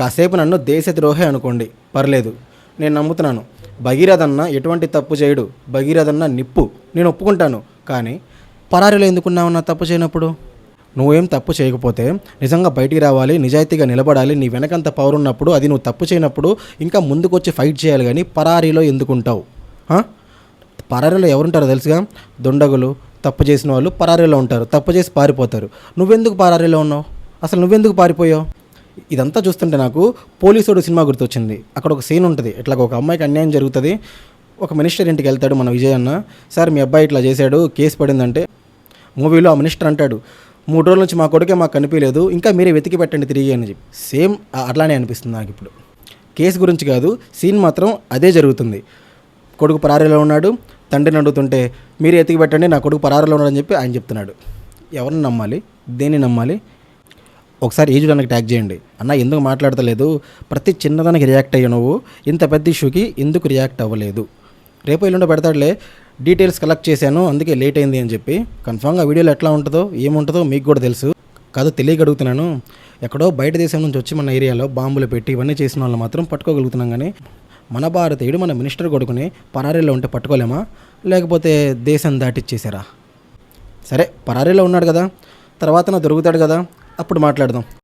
కాసేపు నన్ను దేశద్రోహి అనుకోండి, పర్లేదు, నేను నమ్ముతున్నాను. భగీరథన్న ఎటువంటి తప్పు చేయడు, భగీరథన్న నిప్పు, నేను ఒప్పుకుంటాను. కానీ పరారీలో ఎందుకున్నావు నా తప్పు చేయనప్పుడు? నువ్వేం తప్పు చేయకపోతే నిజంగా బయటికి రావాలి, నిజాయితీగా నిలబడాలి, నీ వెనకంత పవర్ ఉన్నప్పుడు, అది నువ్వు తప్పు చేయనప్పుడు ఇంకా ముందుకొచ్చి ఫైట్ చేయాలి. కానీ పరారీలో ఎందుకుంటావు? పరారీలో ఎవరుంటారో తెలుసుగా? దుండగులు, తప్పు చేసిన వాళ్ళు పరారీలో ఉంటారు, తప్పు చేసి పారిపోతారు. నువ్వెందుకు పరారీలో ఉన్నావు? అసలు నువ్వెందుకు పారిపోయావు? ఇదంతా చూస్తుంటే నాకు పోలీసుడు సినిమా గుర్తొచ్చింది. అక్కడ ఒక సీన్ ఉంటుంది, ఇట్లా ఒక అమ్మాయికి అన్యాయం జరుగుతుంది. ఒక మినిస్టర్ ఇంటికి వెళ్తాడు మన విజయ్ అన్న. సార్ మీ అబ్బాయి ఇట్లా చేశాడు, కేసు పడిందంటే మూవీలో ఆ మినిస్టర్ అంటాడు, 3 రోజుల నుంచి మా కొడుకే మాకు కనిపించలేదు, ఇంకా మీరే వెతికి పెట్టండి తిరిగి అని చెప్పి. సేమ్ అట్లానే అనిపిస్తుంది నాకు ఇప్పుడు. కేసు గురించి కాదు, సీన్ మాత్రం అదే జరుగుతుంది. కొడుకు పరారీలో ఉన్నాడు, తండ్రిని అడుగుతుంటే మీరే ఎతికి పెట్టండి, నా కొడుకు పరారీలో ఉన్నాడని చెప్పి ఆయన చెప్తున్నాడు. ఎవరిని నమ్మాలి? దేన్ని నమ్మాలి? ఒకసారి ఏజుడానికి ట్యాగ్ చేయండి. అన్న ఎందుకు మాట్లాడతలేదు, ప్రతి చిన్నదానికి రియాక్ట్ అయ్యా, నువ్వు ఇంత పెద్ద ఇష్యూకి ఎందుకు రియాక్ట్ అవ్వలేదు? రేపు ఎల్లుండో పెడతాడులే, డీటెయిల్స్ కలెక్ట్ చేశాను అందుకే లేట్ అయింది అని చెప్పి. కన్ఫామ్గా వీడియోలో ఎట్లా ఉంటుందో ఏముంటుందో మీకు కూడా తెలుసు కాదు, తెలియక అడుగుతున్నాను. ఎక్కడో బయట దేశం నుంచి వచ్చి మన ఏరియాలో బాంబులు పెట్టి ఇవన్నీ చేసిన వాళ్ళు మాత్రం పట్టుకోగలుగుతున్నాం. కానీ మన భారతీయుడు, మన మినిస్టర్ కొడుకుని పరారీలో ఉంటే పట్టుకోలేమా? లేకపోతే దేశం దాటిచ్చేసారా? సరే, పరారీలో ఉన్నాడు కదా, తర్వాత దొరుకుతాడు కదా, అప్పుడు మాట్లాడదాం.